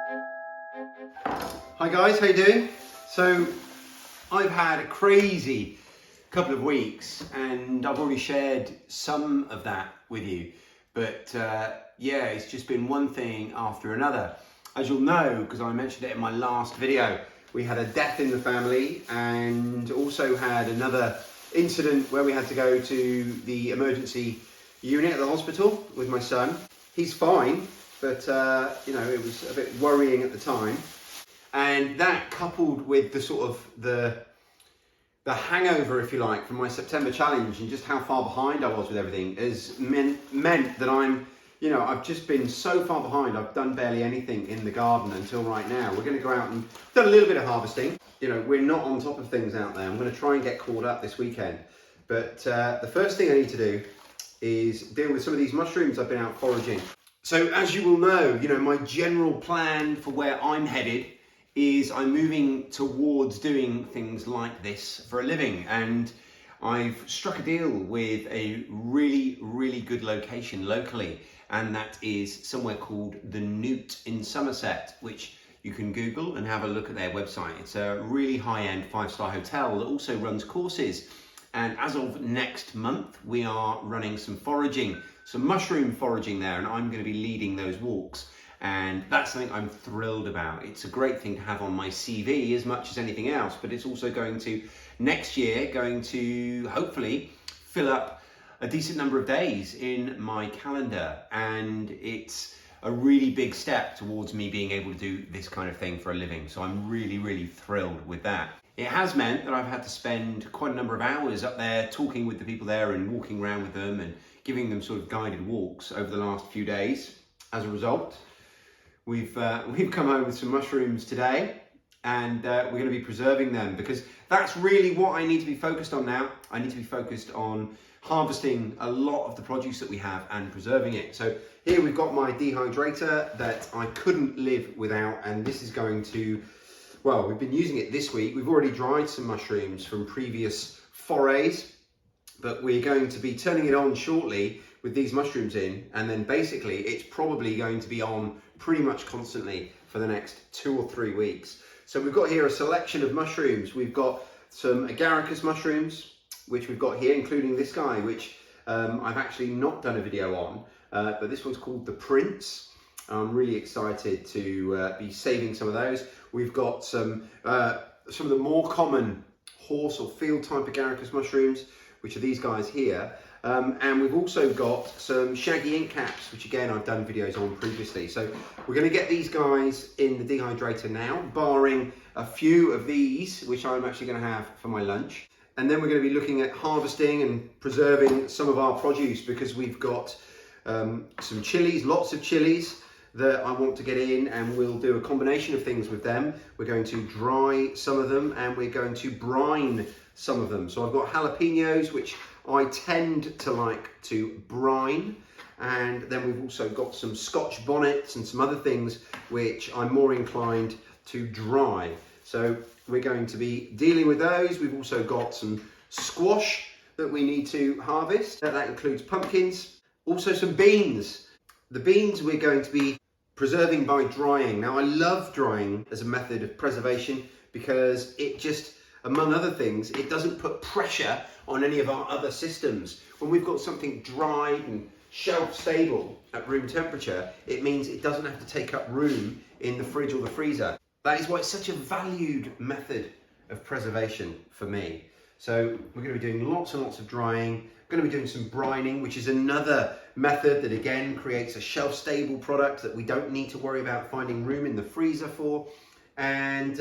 Hi guys, how you doing? So I've had a crazy couple of weeks and I've already shared some of that with you, but yeah, it's just been one thing after another. As you'll know, because I mentioned it in my last video, we had a death in the family and also had another incident where we had to go to the emergency unit at the hospital with my son. He's fine, but you know, it was a bit worrying at the time. And that, coupled with the sort of the hangover, if you like, from my September challenge and just how far behind I was with everything, has meant that I've just been so far behind. I've done barely anything in the garden until right now. We're going to go out and done a little bit of harvesting. You know, we're not on top of things out there. I'm going to try and get caught up this weekend. But the first thing I need to do is deal with some of these mushrooms I've been out foraging. So as you will know, my general plan for where I'm headed is I'm moving towards doing things like this for a living, and I've struck a deal with a really, really good location locally, and that is somewhere called the Newt in Somerset, which you can Google and have a look at their website. It's a really high-end 5-star hotel that also runs courses, and as of next month we are running some mushroom foraging there, and I'm going to be leading those walks. And that's something I'm thrilled about. It's a great thing to have on my CV as much as anything else, but it's also going to, next year, hopefully fill up a decent number of days in my calendar. And it's a really big step towards me being able to do this kind of thing for a living. So I'm really, really thrilled with that. It has meant that I've had to spend quite a number of hours up there talking with the people there and walking around with them and giving them sort of guided walks over the last few days. As a result, we've come home with some mushrooms today, and we're going to be preserving them, because that's really what I need to be focused on now. I need to be focused on harvesting a lot of the produce that we have and preserving it. So here we've got my dehydrator that I couldn't live without, and this is going to, well, we've been using it this week. We've already dried some mushrooms from previous forays, but we're going to be turning it on shortly with these mushrooms in, and then basically it's probably going to be on pretty much constantly for the next 2 or 3 weeks. So we've got here a selection of mushrooms. We've got some Agaricus mushrooms, which we've got here, including this guy, which I've actually not done a video on, but this one's called the Prince. I'm really excited to be saving some of those. We've got some of the more common horse or field type Agaricus mushrooms, which are these guys here. And we've also got some shaggy ink caps, which again I've done videos on previously. So we're going to get these guys in the dehydrator now, barring a few of these, which I'm actually going to have for my lunch. And then we're going to be looking at harvesting and preserving some of our produce, because we've got some chilies, lots of chilies that I want to get in, and we'll do a combination of things with them. We're going to dry some of them and we're going to brine some of them. So I've got jalapenos, which I tend to like to brine, and then we've also got some Scotch bonnets and some other things which I'm more inclined to dry. So we're going to be dealing with those. We've also got some squash that we need to harvest. That includes pumpkins, also some beans. The beans we're going to be preserving by drying. Now I love drying as a method of preservation because it just, among other things, it doesn't put pressure on any of our other systems. When we've got something dried and shelf stable at room temperature, it means it doesn't have to take up room in the fridge or the freezer. That is why it's such a valued method of preservation for me. So we're going to be doing lots and lots of drying. We're going to be doing some brining, which is another method that again creates a shelf stable product that we don't need to worry about finding room in the freezer for. And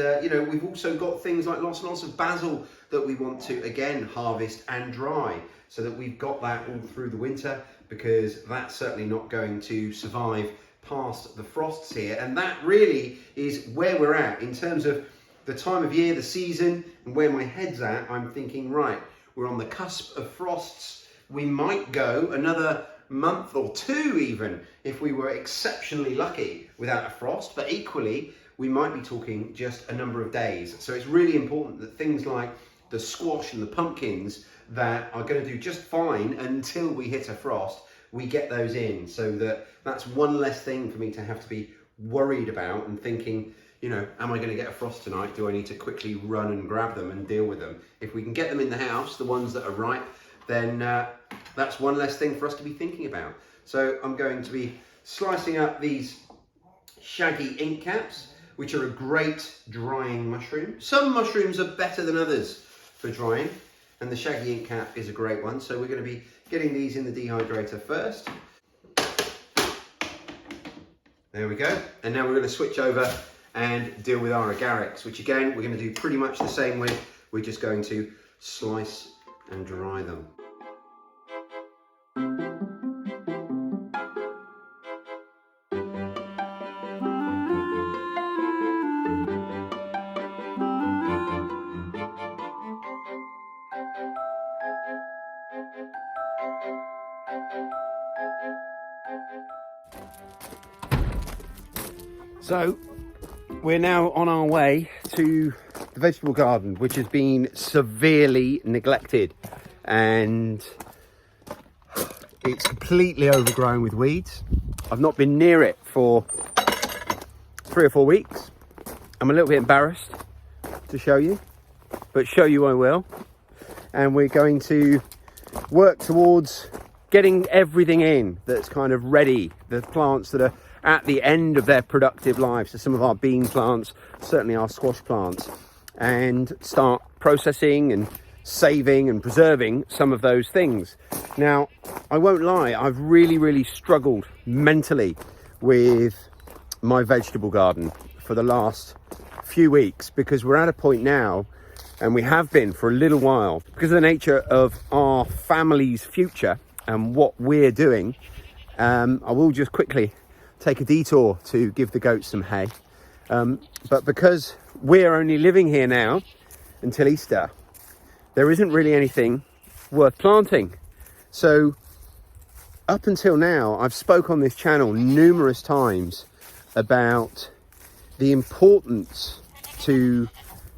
we've also got things like lots and lots of basil that we want to again harvest and dry, so that we've got that all through the winter, because that's certainly not going to survive past the frosts here. And that really is where we're at in terms of the time of year, the season, and where my head's at. I'm thinking, right, we're on the cusp of frosts. We might go another month or 2 even if we were exceptionally lucky without a frost, but equally we might be talking just a number of days. So it's really important that things like the squash and the pumpkins that are going to do just fine until we hit a frost, we get those in, so that that's one less thing for me to have to be worried about and thinking, you know, am I going to get a frost tonight? Do I need to quickly run and grab them and deal with them? If we can get them in the house, the ones that are ripe, then that's one less thing for us to be thinking about. So I'm going to be slicing up these shaggy ink caps, which are a great drying mushroom. Some mushrooms are better than others for drying, and the shaggy ink cap is a great one. So we're going to be getting these in the dehydrator first. There we go. And now we're going to switch over and deal with our agarics, which again, we're going to do pretty much the same with. We're just going to slice and dry them. So we're now on our way to the vegetable garden, which has been severely neglected, and it's completely overgrown with weeds. I've not been near it for 3 or 4 weeks. I'm a little bit embarrassed to show you, but show you I will. And we're going to work towards getting everything in that's kind of ready, the plants that are at the end of their productive lives, so some of our bean plants, certainly our squash plants, and start processing and saving and preserving some of those things. Now, I won't lie, I've really struggled mentally with my vegetable garden for the last few weeks, because we're at a point now, and we have been for a little while, because of the nature of our family's future and what we're doing. I will just quickly take a detour to give the goats some hay, but because we're only living here now until Easter, there isn't really anything worth planting. So up until now, I've spoke on this channel numerous times about the importance to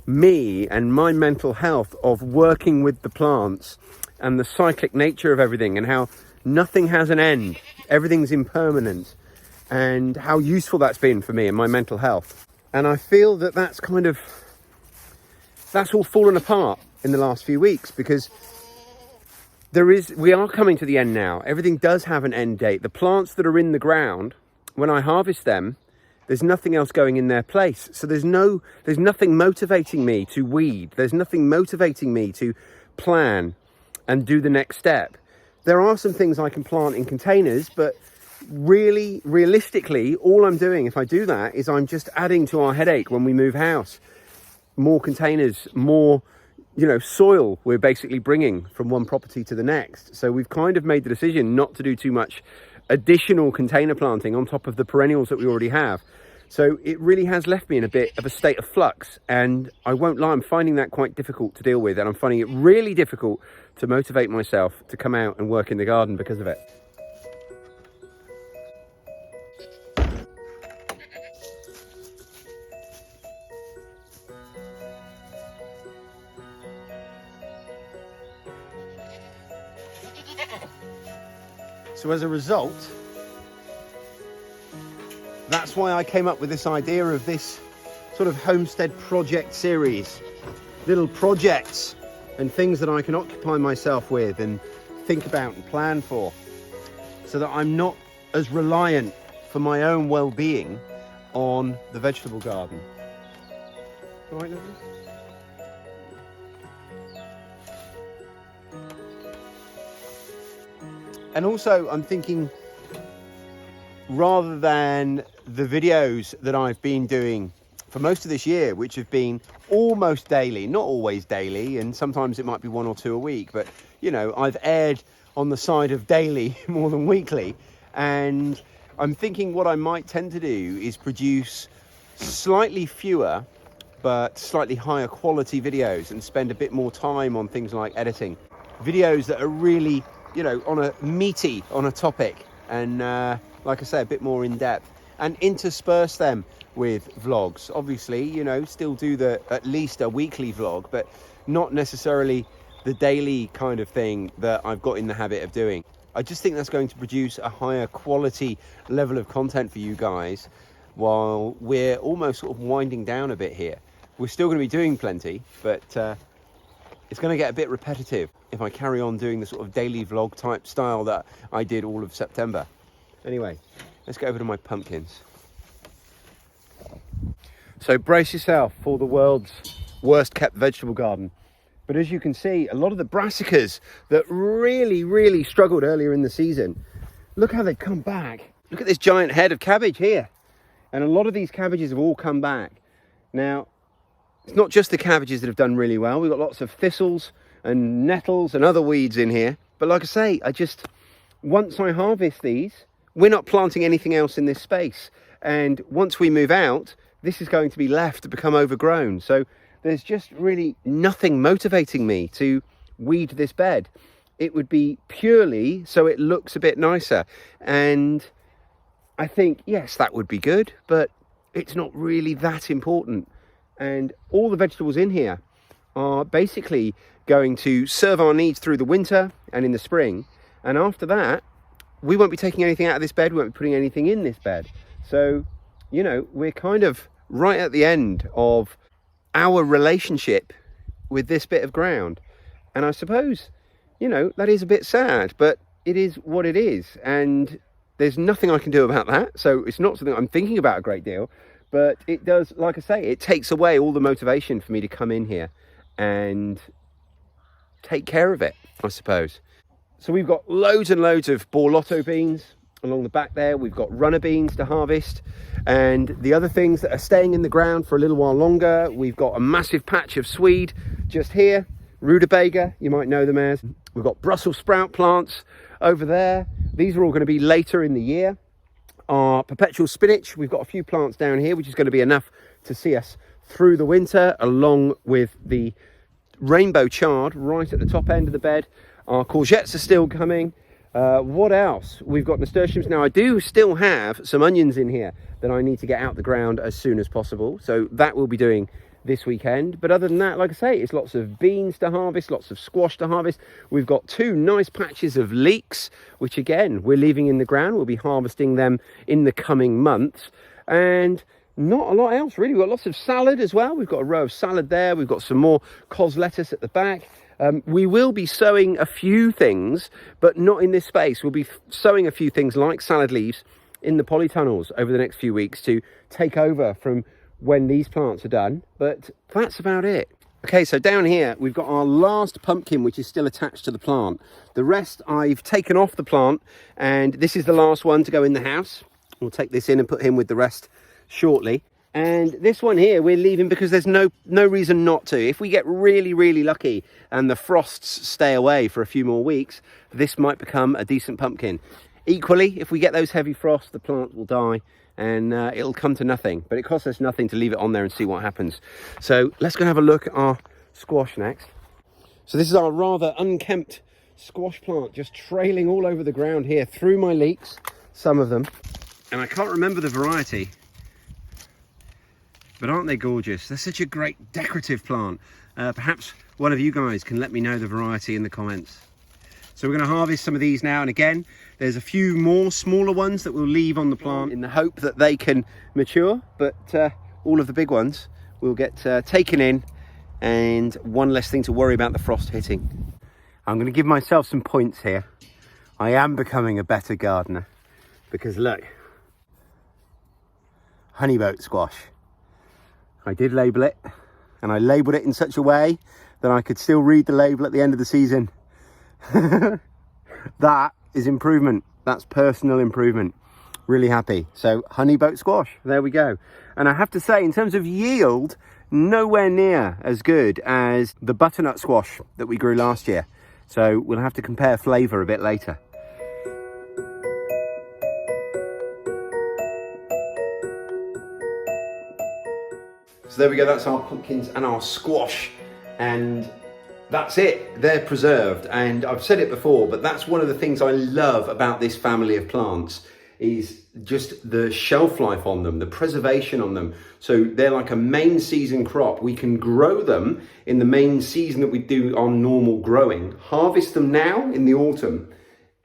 me and my mental health of working with the plants and the cyclic nature of everything, and how nothing has an end, everything's impermanent, and how useful that's been for me and my mental health. And I feel that that's all fallen apart in the last few weeks, because we are coming to the end now. Everything does have an end date. The plants that are in the ground, when I harvest them, there's nothing else going in their place. So there's nothing motivating me to weed. There's nothing motivating me to plan and do the next step. There are some things I can plant in containers, but really, realistically, all I'm doing if I do that is I'm just adding to our headache when we move house. More containers, more, soil we're basically bringing from one property to the next. So we've kind of made the decision not to do too much additional container planting on top of the perennials that we already have. So it really has left me in a bit of a state of flux, and I won't lie, I'm finding that quite difficult to deal with, and I'm finding it really difficult to motivate myself to come out and work in the garden because of it. So as a result, that's why I came up with this idea of this sort of homestead project series. Little projects and things that I can occupy myself with and think about and plan for, so that I'm not as reliant for my own well-being on the vegetable garden. All right, lovely? And also, I'm thinking, rather than the videos that I've been doing for most of this year, which have been almost daily, not always daily, and sometimes it might be 1 or 2 a week, but I've aired on the side of daily more than weekly. And I'm thinking what I might tend to do is produce slightly fewer but slightly higher quality videos, and spend a bit more time on things like editing videos that are really on a topic, and like I say, a bit more in depth, and intersperse them with vlogs. Obviously, still do at least a weekly vlog, but not necessarily the daily kind of thing that I've got in the habit of doing. I just think that's going to produce a higher quality level of content for you guys, while we're almost sort of winding down a bit here. We're still going to be doing plenty, but it's going to get a bit repetitive if I carry on doing the sort of daily vlog type style that I did all of September. Anyway, let's go over to my pumpkins. So brace yourself for the world's worst kept vegetable garden. But as you can see, a lot of the brassicas that really struggled earlier in the season, look how they've come back. Look at this giant head of cabbage here. And a lot of these cabbages have all come back. Now, it's not just the cabbages that have done really well. We've got lots of thistles and nettles and other weeds in here. But like I say, once I harvest these, we're not planting anything else in this space. And once we move out, this is going to be left to become overgrown. So there's just really nothing motivating me to weed this bed. It would be purely so it looks a bit nicer. And I think, yes, that would be good, but it's not really that important. And all the vegetables in here are basically going to serve our needs through the winter and in the spring. And after that, we won't be taking anything out of this bed. We won't be putting anything in this bed. So, you know, we're kind of right at the end of our relationship with this bit of ground. And I suppose, you know, that is a bit sad, but it is what it is. And there's nothing I can do about that. So it's not something I'm thinking about a great deal, but it does, like I say, it takes away all the motivation for me to come in here and take care of it, I suppose. So we've got loads and loads of borlotto beans along the back there. We've got runner beans to harvest, and the other things that are staying in the ground for a little while longer, we've got a massive patch of swede just here, rutabaga, you might know them as. We've got Brussels sprout plants over there. These are all going to be later in the year. Our perpetual spinach, we've got a few plants down here, which is going to be enough to see us through the winter, along with the rainbow chard right at the top end of the bed. Our courgettes are still coming. What else? We've got nasturtiums. Now, I do still have some onions in here that I need to get out the ground as soon as possible. So that we'll be doing this weekend. But other than that, like I say, it's lots of beans to harvest, lots of squash to harvest. We've got 2 nice patches of leeks, which again, we're leaving in the ground. We'll be harvesting them in the coming months. And not a lot else, really. We've got lots of salad as well. We've got a row of salad there. We've got some more cos lettuce at the back. We will be sowing a few things, but not in this space. We'll be sowing a few things like salad leaves in the polytunnels over the next few weeks to take over from when these plants are done. But that's about it. Okay, so down here, we've got our last pumpkin, which is still attached to the plant. The rest I've taken off the plant, and this is the last one to go in the house. We'll take this in and put him with the rest shortly. And this one here, we're leaving because there's no reason not to. If we get really lucky and the frosts stay away for a few more weeks, this might become a decent pumpkin. Equally, if we get those heavy frosts, the plant will die and it'll come to nothing. But it costs us nothing to leave it on there and see what happens. So let's go and have a look at our squash next. So this is our rather unkempt squash plant, just trailing all over the ground here through my leeks, some of them. And I can't remember the variety, but aren't they gorgeous? They're such a great decorative plant. Perhaps one of you guys can let me know the variety in the comments. So we're going to harvest some of these now, and again, there's a few more smaller ones that we'll leave on the plant in the hope that they can mature, but all of the big ones will get taken in, and one less thing to worry about the frost hitting. I'm going to give myself some points here. I am becoming a better gardener, because look, honeyboat squash. I did label it, and I labelled it in such a way that I could still read the label at the end of the season. That is improvement. That's personal improvement. Really happy. So honeyboat squash, there we go. And I have to say, in terms of yield, nowhere near as good as the butternut squash that we grew last year. So we'll have to compare flavour a bit later. So there we go, that's our pumpkins and our squash, and that's it, they're preserved. And I've said it before, but that's one of the things I love about this family of plants, is just the shelf life on them, the preservation on them. So they're like a main season crop. We can grow them in the main season that we do our normal growing, harvest them now in the autumn,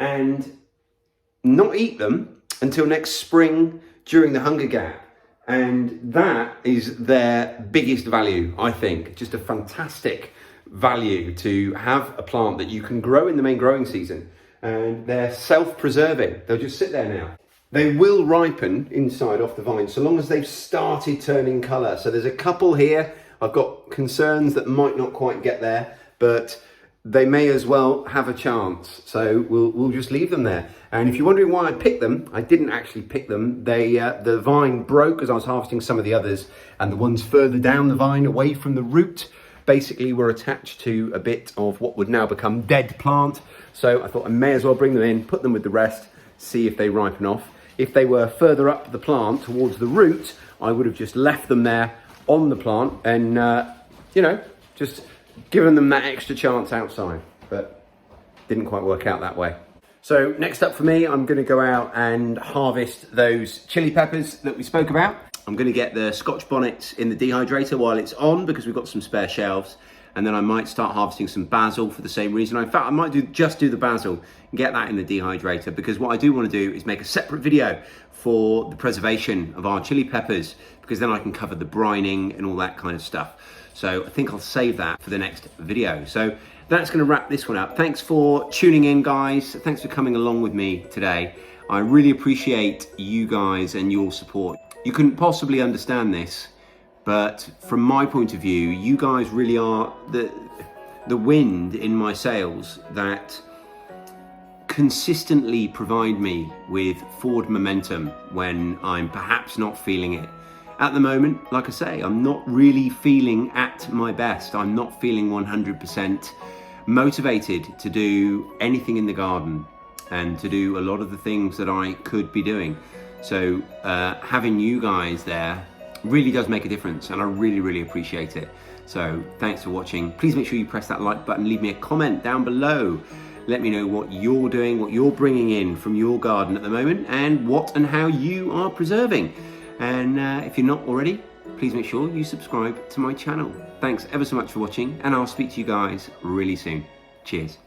and not eat them until next spring during the hunger gap. And that is their biggest value, I think. Just a fantastic value to have a plant that you can grow in the main growing season. And they're self-preserving. They'll just sit there now. They will ripen inside off the vine so long as they've started turning colour. So there's a couple here. I've got concerns that might not quite get there, but they may as well have a chance. So we'll just leave them there. And if you're wondering why I picked them, I didn't actually pick them. The vine broke as I was harvesting some of the others, and the ones further down the vine away from the root basically were attached to a bit of what would now become dead plant. So I thought I may as well bring them in, put them with the rest, see if they ripen off. If they were further up the plant towards the root, I would have just left them there on the plant and, just given them that extra chance outside, but didn't quite work out that way. So next up for me, I'm going to go out and harvest those chili peppers that we spoke about. I'm going to get the Scotch bonnet in the dehydrator while it's on because we've got some spare shelves. And then I might start harvesting some basil for the same reason. In fact, I might just do the basil and get that in the dehydrator, because what I do want to do is make a separate video for the preservation of our chili peppers, because then I can cover the brining and all that kind of stuff. So I think I'll save that for the next video. So that's going to wrap this one up. Thanks for tuning in, guys. Thanks for coming along with me today. I really appreciate you guys and your support. You couldn't possibly understand this, but from my point of view, you guys really are the wind in my sails that consistently provide me with forward momentum when I'm perhaps not feeling it. At the moment, like I say, I'm not really feeling at my best. I'm not feeling 100% motivated to do anything in the garden and to do a lot of the things that I could be doing. So having you guys there really does make a difference, and I really, really appreciate it. So thanks for watching. Please make sure you press that like button, leave me a comment down below. Let me know what you're doing, what you're bringing in from your garden at the moment, and what and how you are preserving. And if you're not already, please make sure you subscribe to my channel. Thanks ever so much for watching, and I'll speak to you guys really soon. Cheers.